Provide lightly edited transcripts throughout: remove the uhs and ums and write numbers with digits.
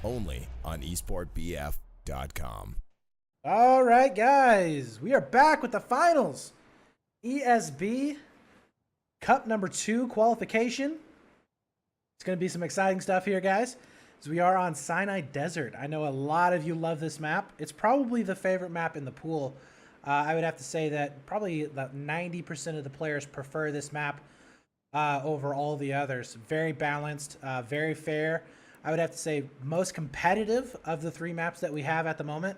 only on esportbf.com. All right, guys, we are back with the finals. ESB Cup number 2 qualification. It's going to be some exciting stuff here, guys, as we are on Sinai Desert. I know a lot of you love this map. It's probably the favorite map in the pool. I would have to say that probably about 90% of the players prefer this map over all the others. Very balanced, very fair. I would have to say most competitive of the 3 maps that we have at the moment.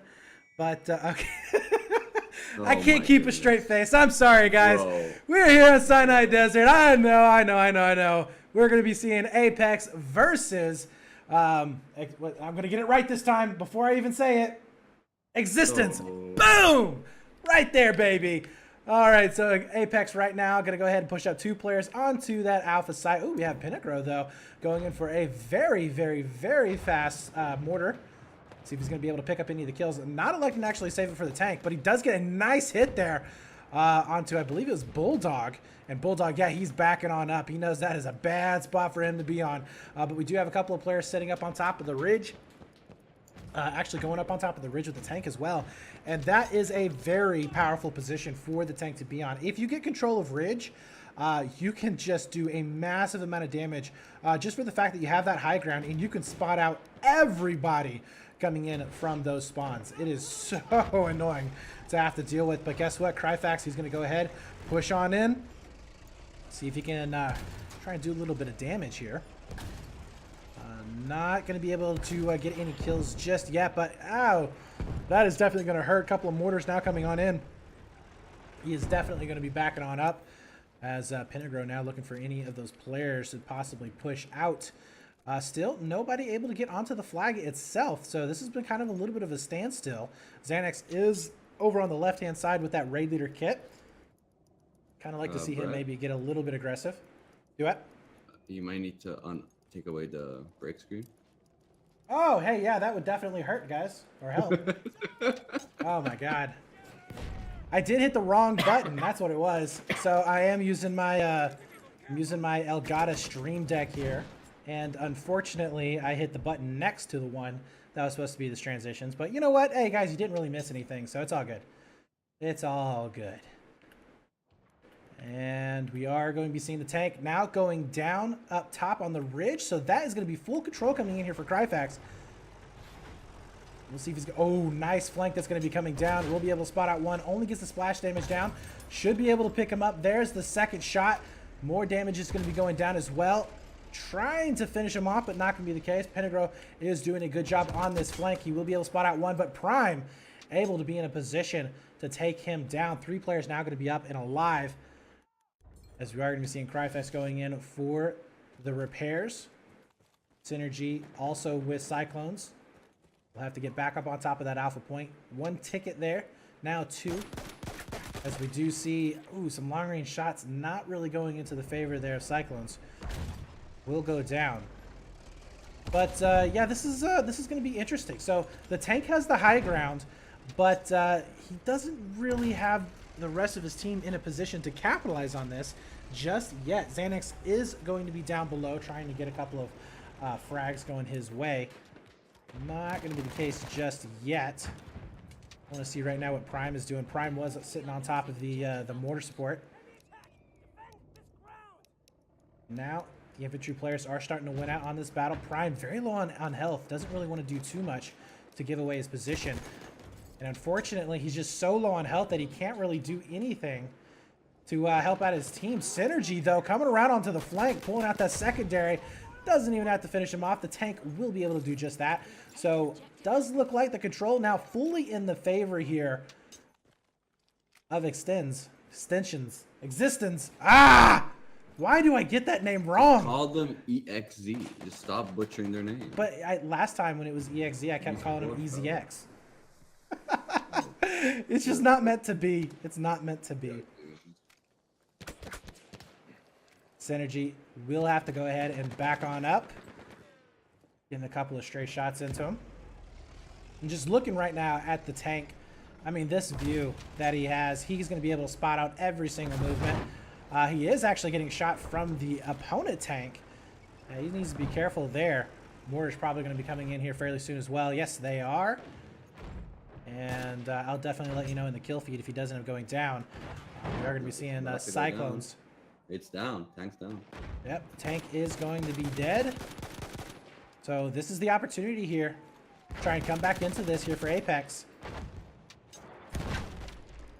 But, okay. I can't keep a straight face. I'm sorry, guys. Bro. We're here on Sinai Desert. I know. We're going to be seeing ApeX versus, I'm going to get it right this time before I even say it. Existence. Boom! Right there, baby. All right, so ApeX right now going to go ahead and push up 2 players onto that alpha site. Oh, we have Pinagro, though, going in for a very, very, very fast mortar. See if he's going to be able to pick up any of the kills. Not electing to actually save it for the tank, but he does get a nice hit there onto, I believe it was Bulldog. And Bulldog, yeah, he's backing on up. He knows that is a bad spot for him to be on. But we do have a couple of players sitting up on top of the ridge. Actually going up on top of the ridge with the tank as well. And that is a very powerful position for the tank to be on. If you get control of ridge, you can just do a massive amount of damage just for the fact that you have that high ground and you can spot out everybody coming in from those spawns. It is so annoying to have to deal with, but guess what? Cryfax, he's going to go ahead, push on in, see if he can try and do a little bit of damage here. Not going to be able to get any kills just yet, but ow, that is definitely going to hurt. A couple of mortars now coming on in. He is definitely going to be backing on up as Pinagro now looking for any of those players to possibly push out. Still, nobody able to get onto the flag itself, so this has been kind of a little bit of a standstill. Xanax is over on the left-hand side with that raid leader kit. Kind of like to see him maybe get a little bit aggressive. Do what? You might need to take away the break screen. Oh, hey, yeah, that would definitely hurt, guys, or help. Oh my god. I did hit the wrong button. That's what it was. So I am using my Elgato Stream Deck here. And unfortunately, I hit the button next to the one that was supposed to be the transitions. But you know what? Hey, guys, you didn't really miss anything, so it's all good. It's all good. And we are going to be seeing the tank now going down up top on the ridge. So that is going to be full control coming in here for Cryfax. We'll see if he's... Oh, nice flank that's going to be coming down. We'll be able to spot out one. Only gets the splash damage down. Should be able to pick him up. There's the second shot. More damage is going to be going down as well. Trying to finish him off, but not going to be the case. Pinagro is doing a good job on this flank. He will be able to spot out one, but Prime able to be in a position to take him down. 3 players now going to be up and alive, as we are going to be seeing Cryfest going in for the repairs. Synergy also with Cyclones. We'll have to get back up on top of that alpha point. 1 ticket there, now 2. As we do see, ooh, some long-range shots not really going into the favor there of Cyclones. Will go down. But yeah, this is going to be interesting. So the tank has the high ground, but he doesn't really have the rest of his team in a position to capitalize on this just yet. Xanax is going to be down below trying to get a couple of frags going his way. Not going to be the case just yet. I want to see right now what Prime is doing. Prime was sitting on top of the mortar sport. Now the infantry players are starting to win out on this battle. Prime very low on health. Doesn't really want to do too much to give away his position. And unfortunately, he's just so low on health that he can't really do anything to help out his team. Synergy, though, coming around onto the flank, pulling out that secondary. Doesn't even have to finish him off. The tank will be able to do just that. So, does look like the control now fully in the favor here of Existence. Ah! Why do I get that name wrong? Call them eXz. Just stop butchering their name. But last time when it was eXz, I kept calling him EZX. It's just not meant to be. It's not meant to be. Synergy will have to go ahead and back on up. Getting a couple of stray shots into him. And just looking right now at the tank, I mean, this view that he has, he's going to be able to spot out every single movement. He is actually getting shot from the opponent tank. He needs to be careful there. Mortar's probably going to be coming in here fairly soon as well. Yes, they are. And I'll definitely let you know in the kill feed if he does end up going down. We are going to be seeing Cyclones. It's down. Tank's down. Yep, tank is going to be dead. So this is the opportunity here. Try and come back into this here for ApeX.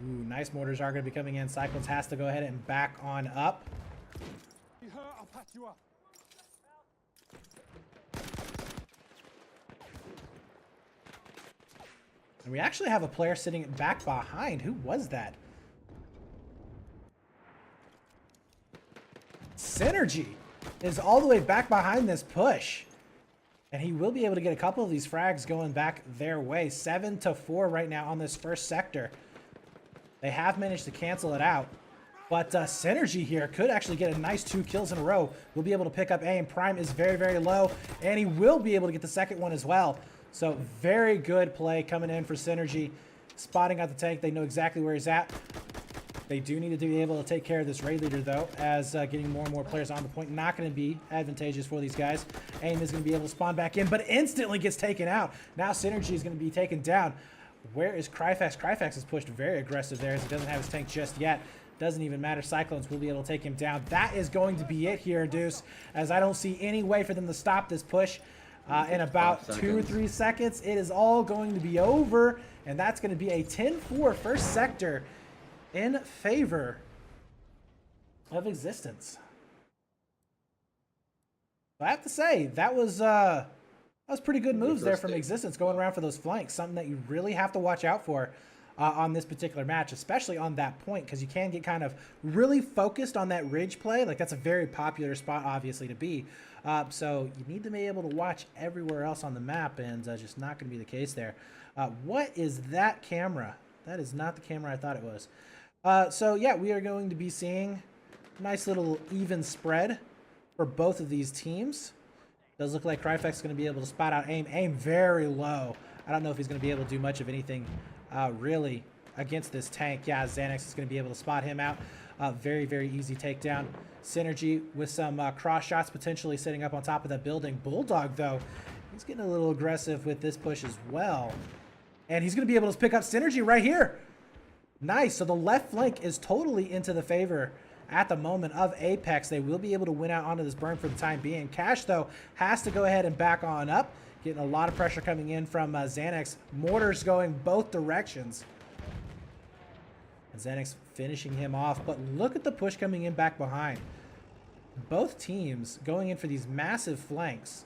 Ooh, nice mortars are going to be coming in. Cyclones has to go ahead and back on up. You hurt, I'll patch you up. And we actually have a player sitting back behind. Who was that? Synergy is all the way back behind this push. And he will be able to get a couple of these frags going back their way. 7-4 right now on this first sector. They have managed to cancel it out. But Synergy here could actually get a nice 2 kills in a row. We'll be able to pick up aim. Prime is very, very low. And he will be able to get the second one as well. So very good play coming in for Synergy. Spotting out the tank. They know exactly where he's at. They do need to be able to take care of this raid leader, though, as getting more and more players on the point. Not going to be advantageous for these guys. Aim is going to be able to spawn back in, but instantly gets taken out. Now Synergy is going to be taken down. Where is Cryfax? Cryfax is pushed very aggressive there as he doesn't have his tank just yet. Doesn't even matter. Cyclones will be able to take him down. That is going to be it here, Deuce, as I don't see any way for them to stop this push. In about 2 or 3 seconds, it is all going to be over, and that's going to be a 10-4 first sector in favor of Existence. I have to say, that was pretty good moves there from Existence, going around for those flanks. Something that you really have to watch out for on this particular match, especially on that point, because you can get kind of really focused on that ridge play. Like, that's a very popular spot, obviously, to be. So you need to be able to watch everywhere else on the map, and just not going to be the case there. What is that camera? That is not the camera I thought it was. So yeah, we are going to be seeing a nice little even spread for both of these teams. Does look like Cryfax is going to be able to spot out aim. Aim very low. I don't know if he's going to be able to do much of anything really against this tank. Yeah, Xanax is going to be able to spot him out. Very, very easy takedown. Synergy with some cross shots potentially sitting up on top of that building. Bulldog, though, he's getting a little aggressive with this push as well. And he's going to be able to pick up Synergy right here. Nice. So the left flank is totally into the favor at the moment of ApeX. They will be able to win out onto this burn for the time being. Cash, though, has to go ahead and back on up. Getting a lot of pressure coming in from Xanax. Mortars going both directions. And Xanax finishing him off. But look at the push coming in back behind. Both teams going in for these massive flanks.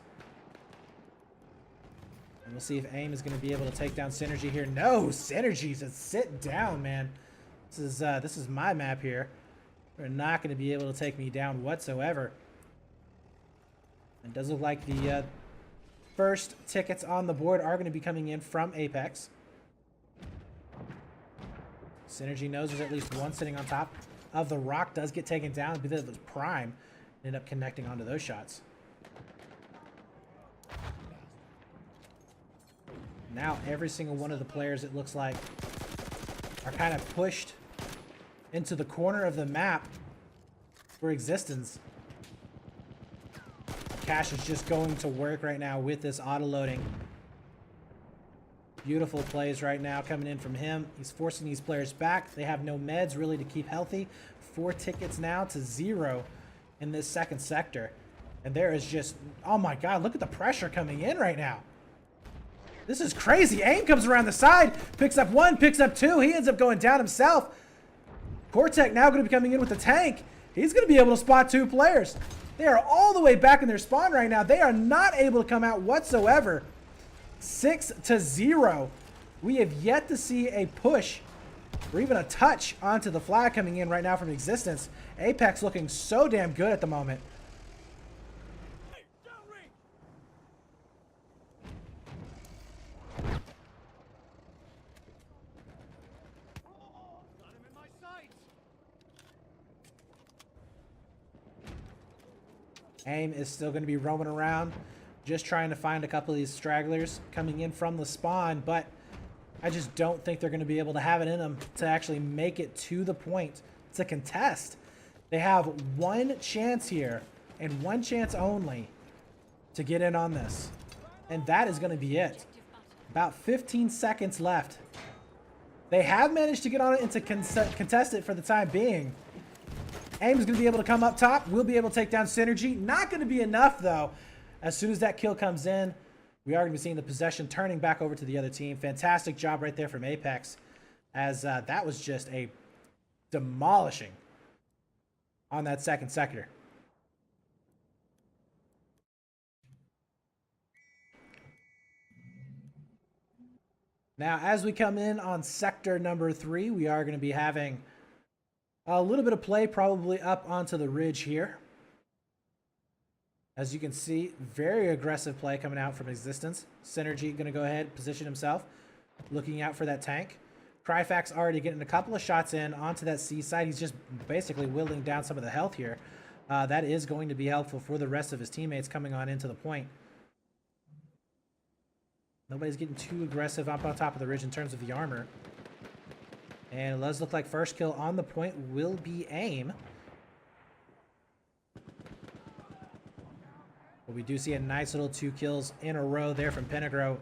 And we'll see if AIM is going to be able to take down Synergy here. No, Synergy says sit down, man. This is my map here. They're not going to be able to take me down whatsoever. It does look like the first tickets on the board are going to be coming in from ApeX. Synergy knows there's at least one sitting on top of the rock. Does get taken down because it was Prime. End up connecting onto those shots. Now every single one of the players, it looks like, are kind of pushed into the corner of the map for Existence. Cash is just going to work right now with this auto-loading. Beautiful plays right now coming in from him. He's forcing these players back. They have no meds really to keep healthy. 4 tickets now to 0 in this second sector. And there is just, oh my God, look at the pressure coming in right now. This is crazy. AIM comes around the side, picks up 1, picks up 2. He ends up going down himself. Cortec now going to be coming in with the tank. He's going to be able to spot 2 players. They are all the way back in their spawn right now. They are not able to come out whatsoever. 6-0. We have yet to see a push or even a touch onto the flag coming in right now from Existence. ApeX looking so damn good at the moment. AIM is still going to be roaming around, just trying to find a couple of these stragglers coming in from the spawn, but I just don't think they're going to be able to have it in them to actually make it to the point to contest. They have one chance here, and one chance only, to get in on this. And that is going to be it. About 15 seconds left. They have managed to get on it and to contest it for the time being. AIM's going to be able to come up top. We'll be able to take down Synergy. Not going to be enough, though. As soon as that kill comes in, we are going to be seeing the possession turning back over to the other team. Fantastic job right there from ApeX, as that was just a demolishing on that second sector. Now, as we come in on sector number 3, we are going to be having a little bit of play probably up onto the ridge here. As you can see, very aggressive play coming out from eXz. Synergy going to go ahead, position himself, looking out for that tank. Cryfax already getting a couple of shots in onto that C side. He's just basically whittling down some of the health here. That is going to be helpful for the rest of his teammates coming on into the point. Nobody's getting too aggressive up on top of the ridge in terms of the armor. And it does look like first kill on the point will be AIM. But we do see a nice little 2 kills in a row there from Penegro.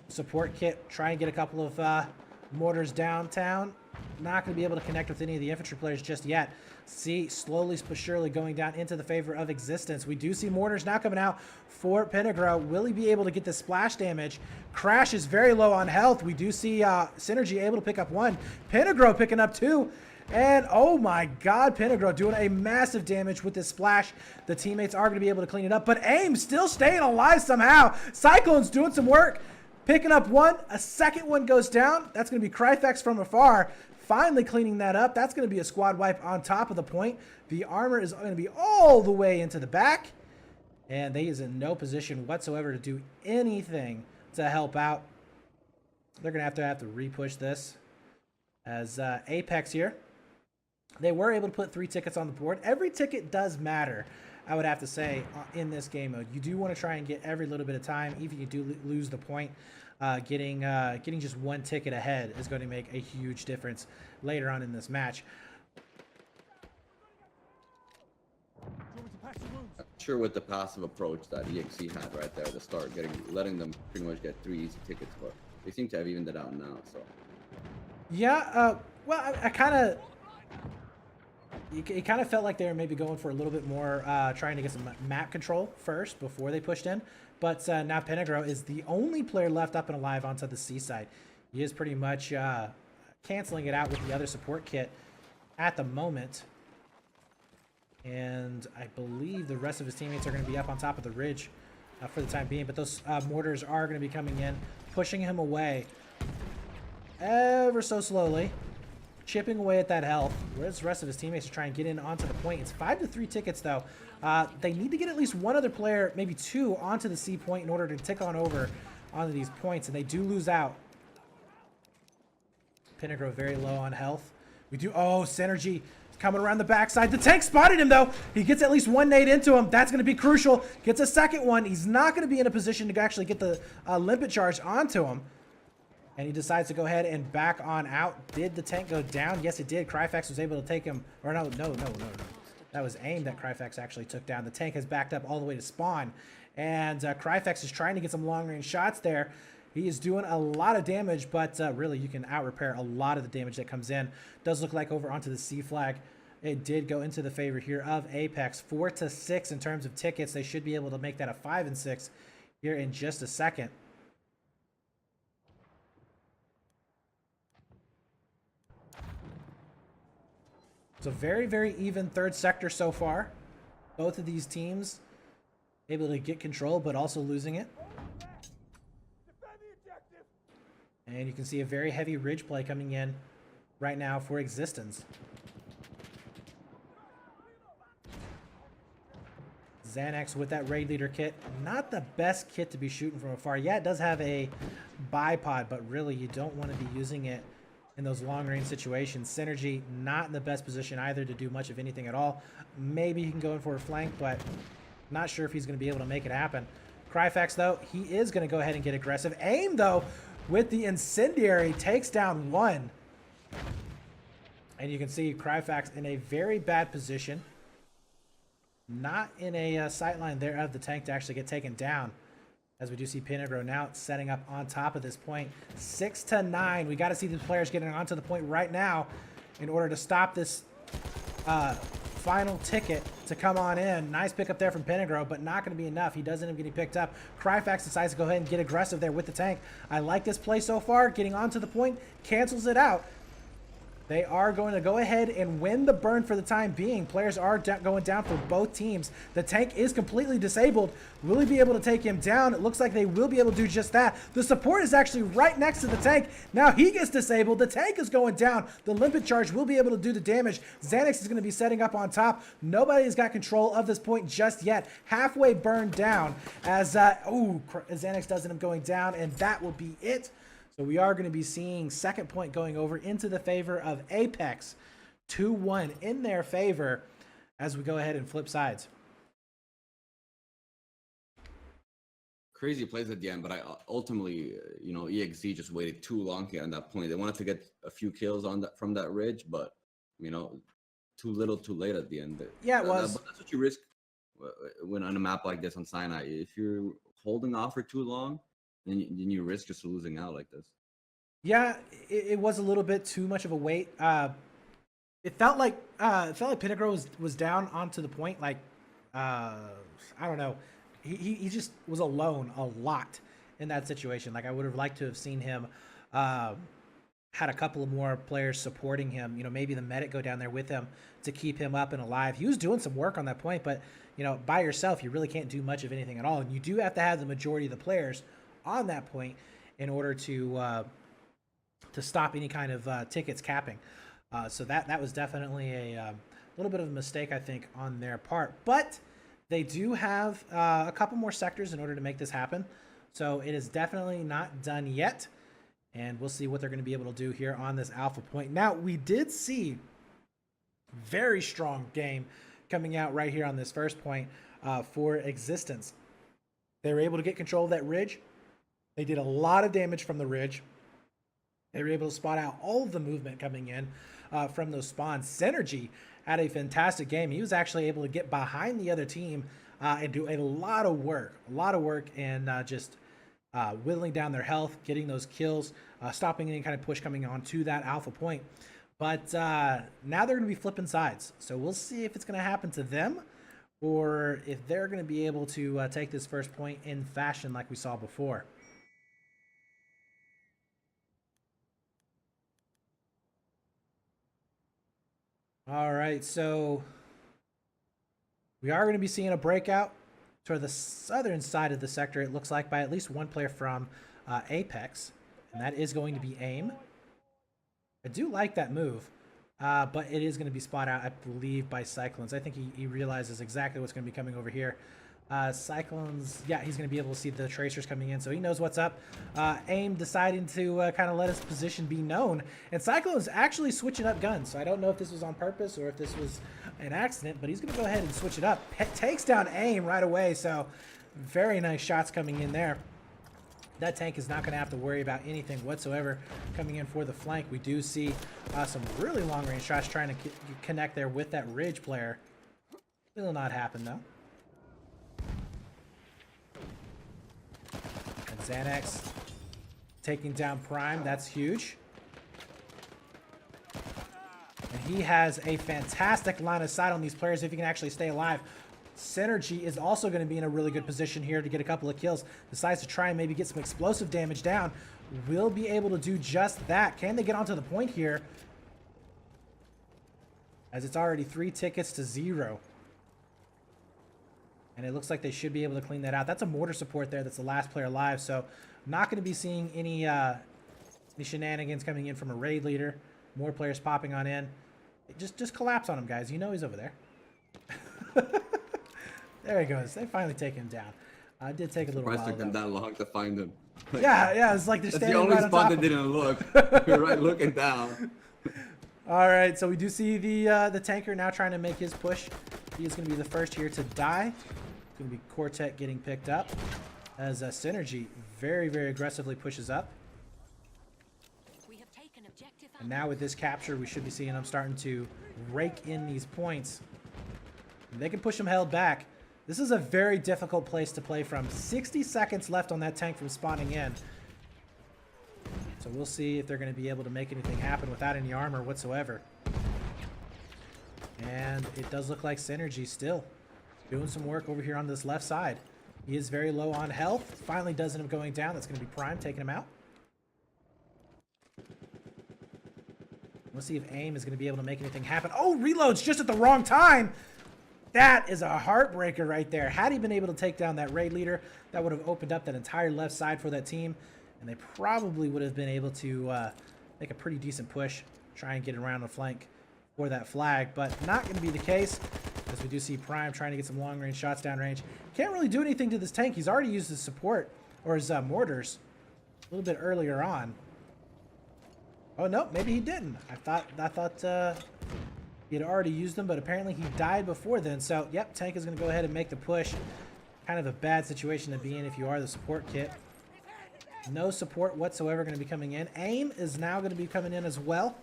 Support kit, try and get a couple of mortars downtown. Not going to be able to connect with any of the infantry players just yet. See, slowly but surely going down into the favor of eXz. We do see mortars now coming out for Penegro. Will he be able to get the splash damage? Crash is very low on health. We do see Synergy able to pick up 1. Penegro picking up 2. And oh my god, Penegro doing a massive damage with this splash. The teammates are going to be able to clean it up. But AIM still staying alive somehow. Cyclone's doing some work. Picking up 1. A second one goes down. That's going to be Cryfax from afar. Finally cleaning that up. That's going to be a squad wipe on top of the point. The armor is going to be all the way into the back. And they is in no position whatsoever to do anything to help out. They're going to have to re-push this. As ApeX here, they were able to put 3 tickets on the board. Every ticket does matter, I would have to say, in this game mode. You do want to try and get every little bit of time, even if you do lose the point. Getting just 1 ticket ahead is going to make a huge difference later on in this match. I'm sure with the passive approach that eXz had right there at the start, letting them pretty much get 3 easy tickets, but they seem to have evened it out now. So yeah, well, I kind of. It kind of felt like they were maybe going for a little bit more, trying to get some map control first before they pushed in. But now Penegro is the only player left up and alive onto the C side. He is pretty much canceling it out with the other support kit at the moment. And I believe the rest of his teammates are going to be up on top of the ridge for the time being. But those mortars are going to be coming in, pushing him away ever so slowly. Chipping away at that health, whereas the rest of his teammates are trying to get in onto the point. It's 5-3 tickets, though. They need to get at least 1 other player, maybe 2, onto the C point in order to tick on over onto these points, and they do lose out. Penegro very low on health. We do, oh, Synergy coming around the backside. The tank spotted him, though. He gets at least 1 nade into him. That's going to be crucial. Gets a second one. He's not going to be in a position to actually get the limpet charge onto him. And he decides to go ahead and back on out. Did the tank go down? Yes, it did. Cryfax was able to take him. Or no. That was AIM that Cryfax actually took down. The tank has backed up all the way to spawn. And Cryfax is trying to get some long-range shots there. He is doing a lot of damage, but really you can out-repair a lot of the damage that comes in. Does look like over onto the C flag. It did go into the favor here of ApeX. 4-6 in terms of tickets. They should be able to make that a 5-6 here in just a second. It's a very, very even 3rd sector so far. Both of these teams able to get control, but also losing it. And you can see a very heavy ridge play coming in right now for eXz. Xanax with that raid leader kit. Not the best kit to be shooting from afar. Yeah, it does have a bipod, but really you don't want to be using it in those long-range situations. Synergy not in the best position either to do much of anything at all. Maybe he can go in for a flank, but not sure if he's going to be able to make it happen. Cryfax, though, he is going to go ahead and get aggressive. AIM, though, with the incendiary, takes down 1. And you can see Cryfax in a very bad position. not in a sight line there of the tank to actually get taken down. As we do see Pinagro now setting up on top of this point. 6-9. We got to see the players getting onto the point right now in order to stop this final ticket to come on in. Nice pickup there from Pinagro, but not going to be enough. He doesn't end up getting picked up. Cryfax decides to go ahead and get aggressive there with the tank. I like this play so far. Getting onto the point, cancels it out. They are going to go ahead and win the burn for the time being. Players are going down for both teams. The tank is completely disabled. Will he be able to take him down? It looks like they will be able to do just that. The support is actually right next to the tank. Now he gets disabled. The tank is going down. The limpet charge will be able to do the damage. Xanax is going to be setting up on top. Nobody has got control of this point just yet. Halfway burned down as, Xanax does end up going down, and that will be it. So we are going to be seeing second point going over into the favor of ApeX. 2-1 in their favor as we go ahead and flip sides. Crazy plays at the end, but I ultimately, eXz just waited too long here on that point. They wanted to get a few kills on that from that ridge, but too little, too late at the end. Yeah, it was. But that's what you risk when on a map like this on Sinai. If you're holding off for too long, then you risk just losing out like this. Yeah, it was a little bit too much of a wait. It felt like Pinagro was down onto the point. Like, I don't know. He just was alone a lot in that situation. Like, I would have liked to have seen him had a couple of more players supporting him. Maybe the medic go down there with him to keep him up and alive. He was doing some work on that point, but by yourself, you really can't do much of anything at all. And you do have to have the majority of the players on that point in order to stop any kind of tickets capping. So that was definitely a little bit of a mistake, I think, on their part. But they do have a couple more sectors in order to make this happen. So it is definitely not done yet. And we'll see what they're going to be able to do here on this alpha point. Now, we did see very strong game coming out right here on this first point for Existence. They were able to get control of that ridge. They did a lot of damage from the ridge. They were able to spot out all of the movement coming in from those spawns. Synergy had a fantastic game. He was actually able to get behind the other team and do a lot of work. And just whittling down their health, getting those kills, stopping any kind of push coming on to that alpha point. But now they're going to be flipping sides. So we'll see if it's going to happen to them or if they're going to be able to take this first point in fashion like we saw before. All right, so we are going to be seeing a breakout toward the southern side of the sector, it looks like, by at least one player from ApeX, and that is going to be AIM. I do like that move, but it is going to be spot out, I believe, by Cyclones. I think he realizes exactly what's going to be coming over here. Cyclones, yeah, he's going to be able to see the tracers coming in, so he knows what's up. AIM deciding to kind of let his position be known, and Cyclones actually switching up guns, so I don't know if this was on purpose or if this was an accident, but he's going to go ahead and switch it up. Takes down AIM right away, so very nice shots coming in there. That tank is not going to have to worry about anything whatsoever coming in for the flank. We do see some really long-range shots trying to connect there with that Ridge player. Will not happen, though. And Xanax taking down Prime. That's huge. And he has a fantastic line of sight on these players if he can actually stay alive. Synergy is also going to be in a really good position here to get a couple of kills. Decides to try and maybe get some explosive damage down. Will be able to do just that. Can they get onto the point here? As it's already 3 tickets to 0. And it looks like they should be able to clean that out. That's a mortar support there. That's the last player alive. So not going to be seeing any shenanigans coming in from a raid leader. More players popping on in. Just collapse on him, guys. You know he's over there. There he goes. They finally take him down. It did take a little while. It took them that long to find him. Yeah, it's like they're standing the only right on spot top that didn't look. You're right, looking down. All right, so we do see the tanker now trying to make his push. He is going to be the first here to die. It's going to be Quartet getting picked up as Synergy very, very aggressively pushes up. And now with this capture, we should be seeing them starting to rake in these points. They can push them held back. This is a very difficult place to play from. 60 seconds left on that tank from spawning in. So we'll see if they're going to be able to make anything happen without any armor whatsoever. And it does look like Synergy still doing some work over here on this left side. He is very low on health. Finally does end up going down. That's going to be Prime taking him out. We'll see if AIM is going to be able to make anything happen. Oh, reloads just at the wrong time. That is a heartbreaker right there. Had he been able to take down that raid leader, that would have opened up that entire left side for that team. And they probably would have been able to make a pretty decent push, try and get around the flank for that flag. But not going to be the case, as we do see Prime trying to get some long-range shots downrange. Can't really do anything to this tank. He's already used his support, or his mortars, a little bit earlier on. Oh, no, maybe he didn't. I thought he had already used them, but apparently he died before then. So, yep, tank is going to go ahead and make the push. Kind of a bad situation to be in if you are the support kit. No support whatsoever going to be coming in. AIM is now going to be coming in as well.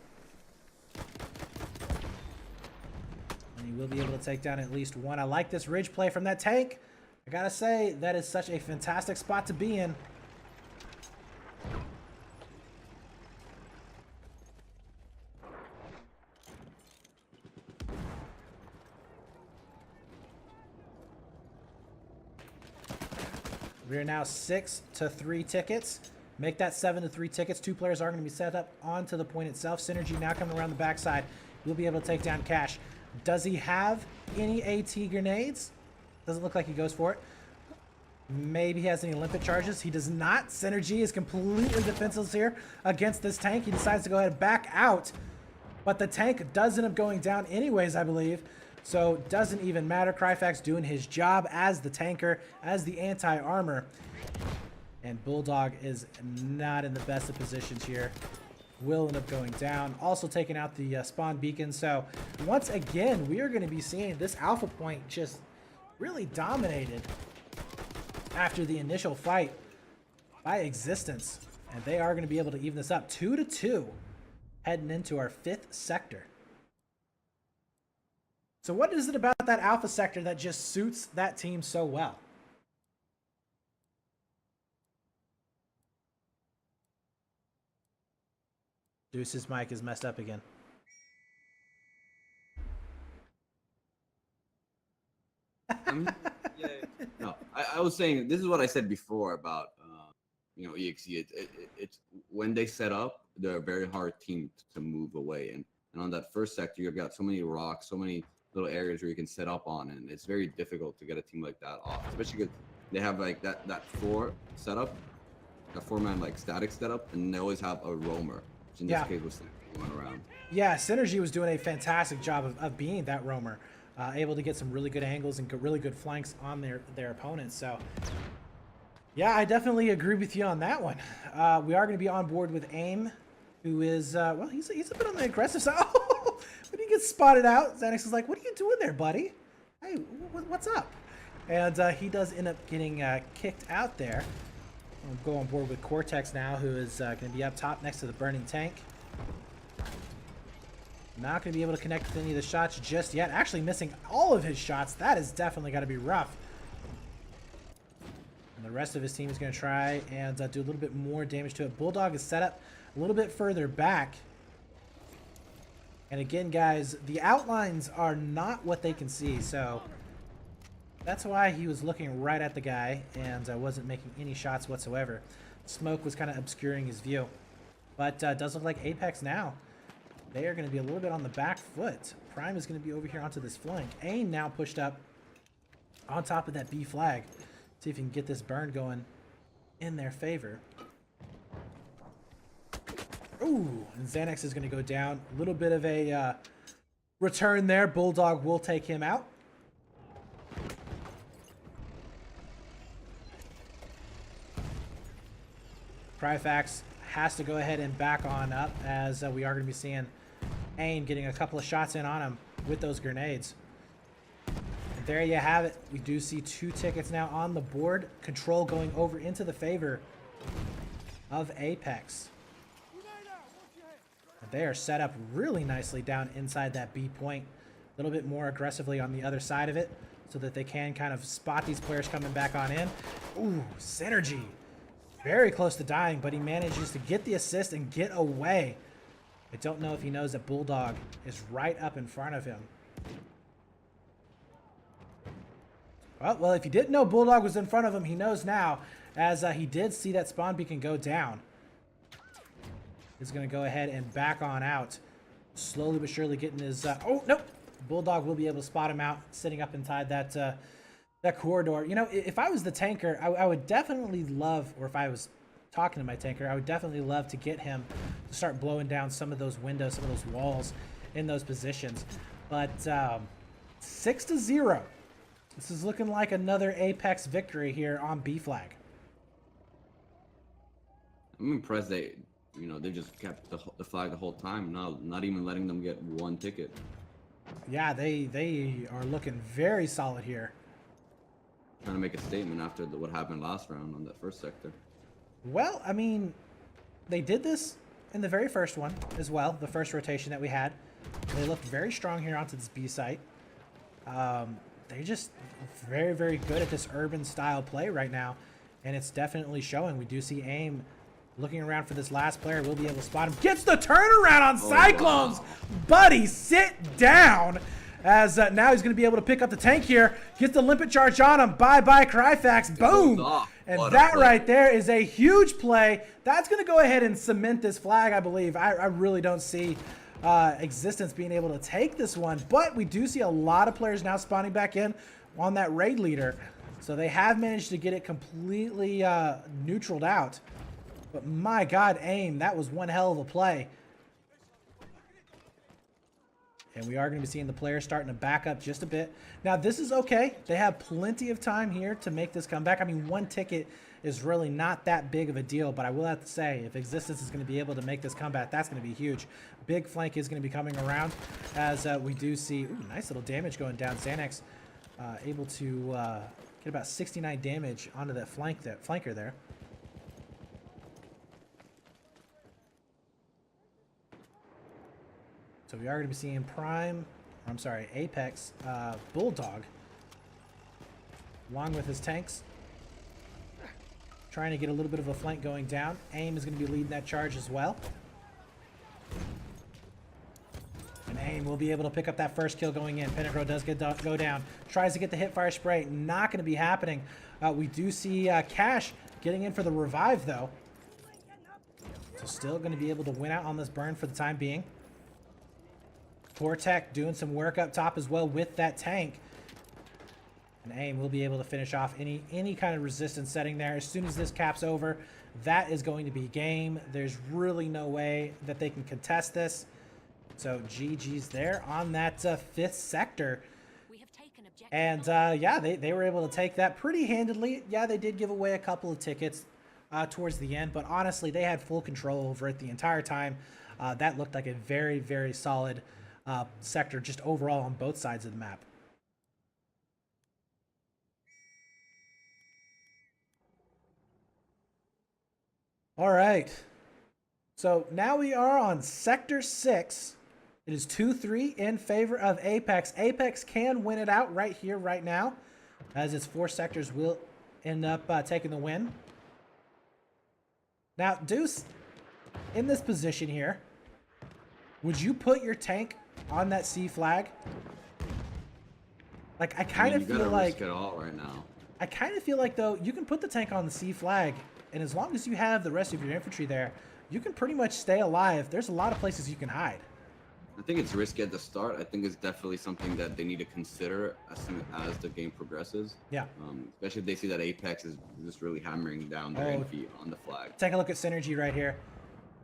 And he will be able to take down at least one. I like this ridge play from that tank. I gotta say, that is such a fantastic spot to be in. We are now 6-3 tickets. Make that 7-3 tickets. 2 players are going to be set up onto the point itself. Synergy now coming around the backside. He'll be able to take down Cash. Does he have any AT grenades? Doesn't look like he goes for it. Maybe he has any limpet charges. He does not. Synergy is completely defenseless here against this tank. He decides to go ahead and back out. But the tank does end up going down anyways, I believe. So doesn't even matter. Cryfax doing his job as the tanker, as the anti-armor. And Bulldog is not in the best of positions here. Will end up going down. Also taking out the spawn beacon. So once again, we are going to be seeing this alpha point just really dominated after the initial fight by Existence. And they are going to be able to even this up 2-2 heading into our 5th sector. So what is it about that alpha sector that just suits that team so well? Deuce's mic is messed up again. Yeah. No, I was saying, this is what I said before about, you know, eXz. It's when they set up, they're a very hard team to move away. And on that first sector, you've got so many rocks, so many little areas where you can set up on, and it's very difficult to get a team like that off, especially because they have like that 4 setup, that 4-man like static setup, and they always have a roamer, which in this case was going around. Yeah, Synergy was doing a fantastic job of being that roamer, able to get some really good angles and really good flanks on their opponents. So yeah, I definitely agree with you on that one. We are going to be on board with AIM, who is well, he's a bit on the aggressive side. When he gets spotted out, Xanax is like, "What are you doing there, buddy? Hey, what's up?" And he does end up getting kicked out there. We'll go on board with Cortex now, who is going to be up top next to the burning tank. Not going to be able to connect with any of the shots just yet. Actually missing all of his shots. That is definitely got to be rough. And the rest of his team is going to try and do a little bit more damage to it. Bulldog is set up a little bit further back. And again, guys, the outlines are not what they can see, so that's why he was looking right at the guy and wasn't making any shots whatsoever. Smoke was kind of obscuring his view. But does look like ApeX now. They are going to be a little bit on the back foot. Prime is going to be over here onto this flank. AIM now pushed up on top of that B flag. See if he can get this burn going in their favor. Ooh, and Xanax is going to go down. A little bit of a return there. Bulldog will take him out. Cryfax has to go ahead and back on up, as we are going to be seeing AIM getting a couple of shots in on him with those grenades. And there you have it. We do see 2 tickets now on the board. Control going over into the favor of ApeX. They are set up really nicely down inside that B point. a little bit more aggressively on the other side of it so that they can kind of spot these players coming back on in. Ooh, Synergy. Very close to dying, but he manages to get the assist and get away. I don't know if he knows that Bulldog is right up in front of him. Well, if you didn't know Bulldog was in front of him, he knows now, as he did see that spawn beacon go down. He's going to go ahead and back on out. Slowly but surely getting his... oh, nope. Bulldog will be able to spot him out, sitting up inside that that corridor. You know, if I was the tanker, I would definitely love, or if I was talking to my tanker, I would definitely love to get him to start blowing down some of those windows, some of those walls in those positions. But 6-0. This is looking like another ApeX victory here on B flag. I'm impressed they just kept the flag the whole time, not even letting them get one ticket. Yeah, they are looking very solid here. Trying to make a statement after what happened last round on that first sector. Well, I mean, they did this in the very first one as well, the first rotation that we had. They looked very strong here onto this B site. They're just very, very good at this urban style play right now, and it's definitely showing. We do see AIM looking around for this last player. We'll be able to spot him. Gets the turnaround on Cyclones. Wow. Buddy, sit down. As now he's going to be able to pick up the tank here. Gets the limpet charge on him. Bye-bye, Cryfax. Boom. And that right there is a huge play. That's going to go ahead and cement this flag, I believe. I really don't see Existence being able to take this one. But we do see a lot of players now spawning back in on that raid leader. So they have managed to get it completely neutraled out. But my God, AIM, that was one hell of a play. And we are going to be seeing the players starting to back up just a bit. Now, this is okay. They have plenty of time here to make this comeback. I mean, one ticket is really not that big of a deal, but I will have to say, if Existence is going to be able to make this comeback, that's going to be huge. Big flank is going to be coming around as we do see, ooh, nice little damage going down. Xanax able to get about 69 damage onto that flanker there. So we are going to be seeing ApeX Bulldog, along with his tanks, trying to get a little bit of a flank going down. AIM is going to be leading that charge as well. And AIM will be able to pick up that first kill going in. Pentagro does go down. Tries to get the hipfire spray. Not going to be happening. We do see Cash getting in for the revive, though. So still going to be able to win out on this burn for the time being. Vortec doing some work up top as well with that tank. And AIM will be able to finish off any kind of resistance setting there. As soon as this caps over, that is going to be game. There's really no way that they can contest this. So GG's there on that 5th sector. And yeah, they were able to take that pretty handedly. Yeah, they did give away a couple of tickets towards the end, but honestly, they had full control over it the entire time. That looked like a very, very solid sector just overall on both sides of the map. All right, so now we are on Sector 6. It is 2-3 in favor of ApeX. ApeX can win it out right here, right now, as its 4 sectors will end up taking the win. Now, Deuce, in this position here, would you put your tank on that C flag? Like, I kind of feel like... risk it all right now. I kind of feel like, though, you can put the tank on the C flag, and as long as you have the rest of your infantry there, you can pretty much stay alive. There's a lot of places you can hide. I think it's risky at the start. I think it's definitely something that they need to consider as soon as the game progresses. Yeah. Especially if they see that ApeX is just really hammering down their infantry on the flag. Take a look at Synergy right here.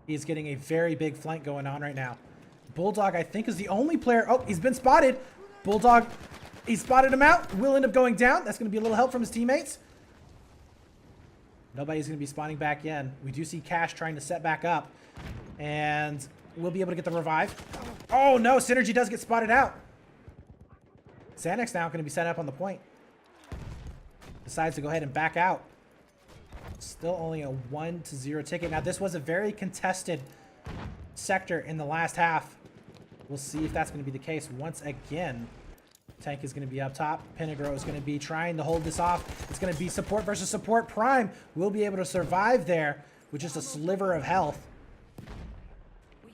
He's getting a very big flank going on right now. Bulldog, I think, is the only player. Oh, he's been spotted. Bulldog, he spotted him out. Will end up going down. That's going to be a little help from his teammates. Nobody's going to be spawning back in. We do see Cash trying to set back up. And we'll be able to get the revive. Oh, no. Synergy does get spotted out. Xanax now going to be set up on the point. Decides to go ahead and back out. Still only a 1-0 ticket. Now, this was a very contested sector in the last half. We'll see if that's going to be the case once again. Tank is going to be up top. Penegro is going to be trying to hold this off. It's going to be support versus support. Prime will be able to survive there with just a sliver of health.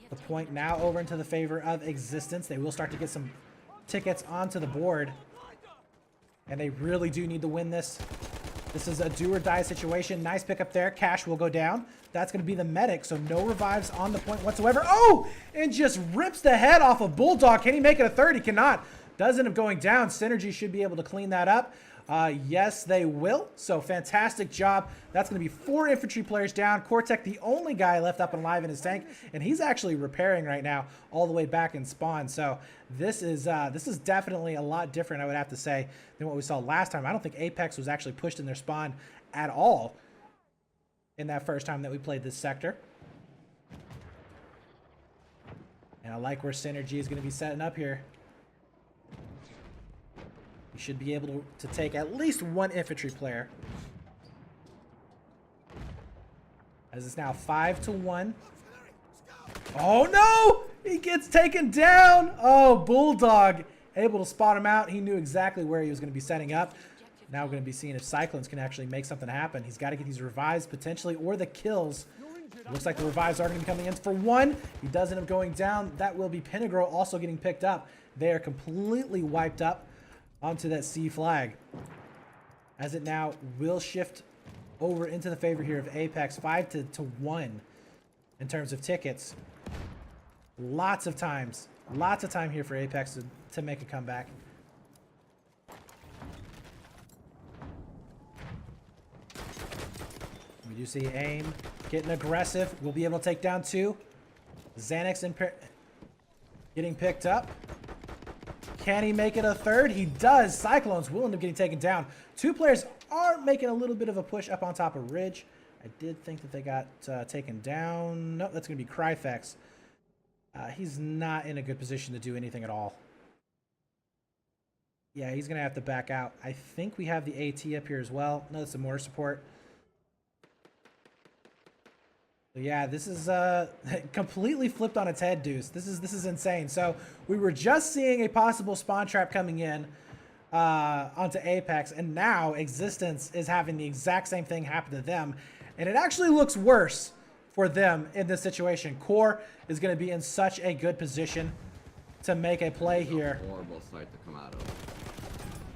The point now over into the favor of eXz. They will start to get some tickets onto the board. And they really do need to win this. This is a do or die situation. Nice pickup there. Cash will go down. That's going to be the medic, so no revives on the point whatsoever. Oh! And just rips the head off of Bulldog. Can he make it a third? He cannot. Does end up going down. Synergy should be able to clean that up. Yes, they will. So fantastic job. That's going to be 4 infantry players down. Cortec, the only guy left up and alive in his tank, and he's actually repairing right now all the way back in spawn. So this is definitely a lot different, I would have to say, than what we saw last time. I don't think ApeX was actually pushed in their spawn at all in that first time that we played this sector. And I like where Synergy is going to be setting up here. You should be able to take at least 1 infantry player. As it's now 5-1. Oh no! He gets taken down! Oh, Bulldog able to spot him out. He knew exactly where he was going to be setting up. Now we're going to be seeing if Cyclones can actually make something happen. He's got to get these revives potentially, or the kills. Looks like the revives are going to be coming in for 1. He does end up going down. That will be Penegro also getting picked up. They are completely wiped up onto that C flag. As it now will shift over into the favor here of ApeX, 5-1 in terms of tickets. Lots of time here for ApeX to make a comeback. We do see AIM getting aggressive. We'll be able to take down 2. Xanax getting picked up. Can he make it a third? He does. Cyclones will end up getting taken down. 2 players are making a little bit of a push up on top of Ridge. I did think that they got taken down. No, that's going to be Cryfex. He's not in a good position to do anything at all. Yeah, he's going to have to back out. I think we have the AT up here as well. No, that's the mortar support. Yeah, this is completely flipped on its head, Deuce. This is insane. So we were just seeing a possible spawn trap coming in onto ApeX, and now eXz is having the exact same thing happen to them, and it actually looks worse for them in this situation. Core is going to be in such a good position to make a play here. Horrible sight to come out of.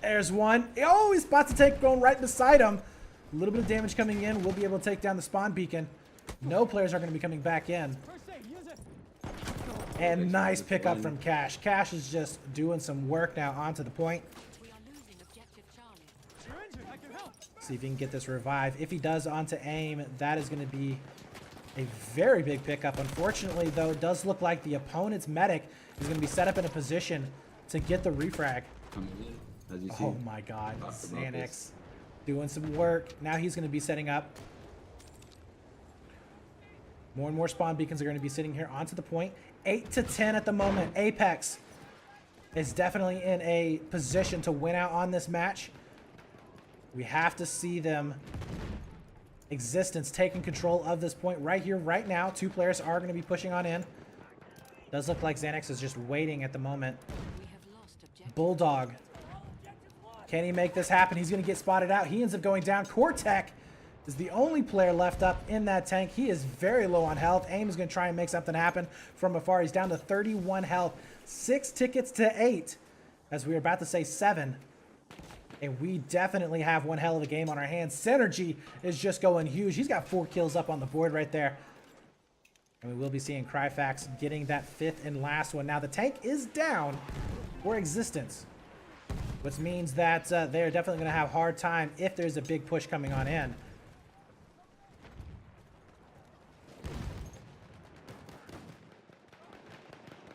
There's one. Oh, he's about to take going right beside him. A little bit of damage coming in. We'll be able to take down the spawn beacon. No players are going to be coming back in. And nice pickup from Cash. Cash is just doing some work now onto the point. See if he can get this revive. If he does onto AIM, that is going to be a very big pickup. Unfortunately, though, it does look like the opponent's medic is going to be set up in a position to get the refrag. As you see. Oh my god. Xanax doing some work. Now he's going to be setting up. More and more spawn beacons are going to be sitting here onto the point. 8-10 at the moment. ApeX is definitely in a position to win out on this match. We have to see them, eXz, taking control of this point right here, right now. 2 players are going to be pushing on in. Does look like Xanax is just waiting at the moment. Bulldog. Can he make this happen? He's going to get spotted out. He ends up going down. Cortec is the only player left up in that tank. He is very low on health. AIM is going to try and make something happen from afar. He's down to 31 health. 6 tickets to 8, as we were about to say 7. And we definitely have one hell of a game on our hands. Synergy is just going huge. He's got 4 kills up on the board right there. And we will be seeing Cryfax getting that 5th and last one. Now the tank is down for eXz, which means that they're definitely going to have a hard time if there's a big push coming on in.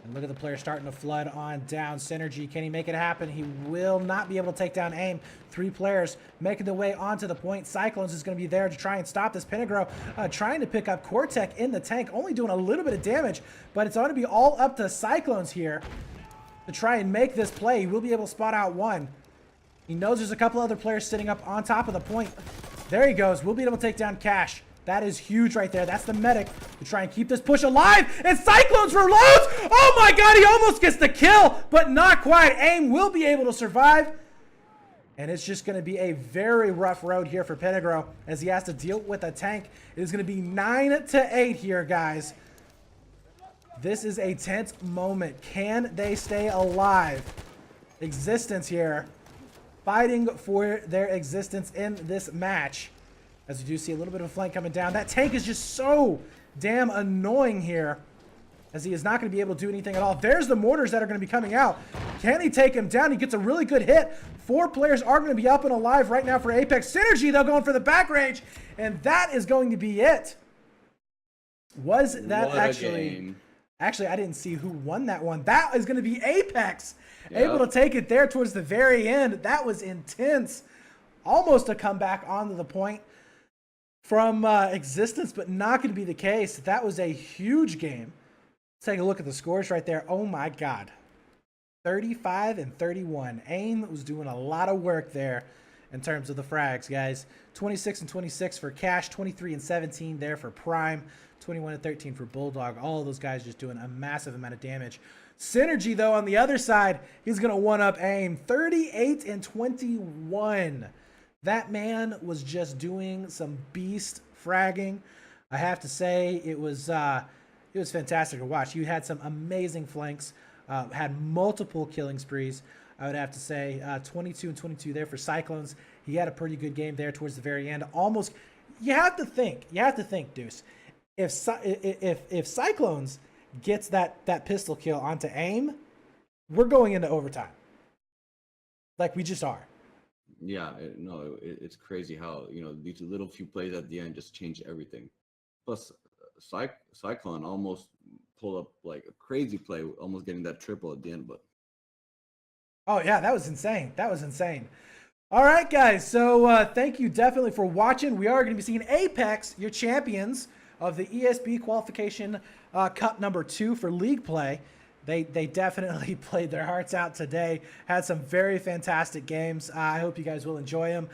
And look at the player starting to flood on down. Synergy, can he make it happen? He will not be able to take down AIM. 3 players making their way onto the point. Cyclones is going to be there to try and stop this. Penegro trying to pick up Cortec in the tank, only doing a little bit of damage, but it's going to be all up to Cyclones here to try and make this play. He will be able to spot out 1. He knows there's a couple other players sitting up on top of the point. There he goes. We'll be able to take down Cash. That is huge right there. That's the medic to try and keep this push alive. And Cyclones reloads. Oh my god, he almost gets the kill, but not quite. AIM will be able to survive. And it's just going to be a very rough road here for Penegro as he has to deal with a tank. It is going to be 9-8 here, guys. This is a tense moment. Can they stay alive? Existence here. Fighting for their existence in this match. As you do see a little bit of a flank coming down. That tank is just so damn annoying here, as he is not going to be able to do anything at all. There's the mortars that are going to be coming out. Can he take him down? He gets a really good hit. 4 players are going to be up and alive right now for ApeX. Synergy, though, going for the back range. And that is going to be it. Was that actually... Actually, I didn't see who won that one. That is going to be ApeX. Yep. Able to take it there towards the very end. That was intense. Almost a comeback onto the point from existence, but not going to be the case. That was a huge game. Let's take a look at the scores right there. Oh my god. 35-31. AIM was doing a lot of work there in terms of the frags, guys. 26-26 for Cash, 23-17 there for Prime, 21-13 for Bulldog. All of those guys just doing a massive amount of damage. Synergy, though, on the other side, he's going to one-up AIM. 38-21. That man was just doing some beast fragging. I have to say, it was fantastic to watch. You had some amazing flanks, had multiple killing sprees. I would have to say 22-22 there for Cyclones. He had a pretty good game there towards the very end. Almost, you have to think, Deuce. If Cyclones gets that pistol kill onto AIM, we're going into overtime. Like we just are. Yeah, it's crazy how, these little few plays at the end just change everything. Plus, Cyclone almost pulled up like a crazy play, almost getting that triple at the end. But oh yeah, that was insane. That was insane. All right, guys. So thank you definitely for watching. We are going to be seeing ApeX, your champions of the ESB Qualification Cup number 2 for League Play. They definitely played their hearts out today. Had some very fantastic games. I hope you guys will enjoy them.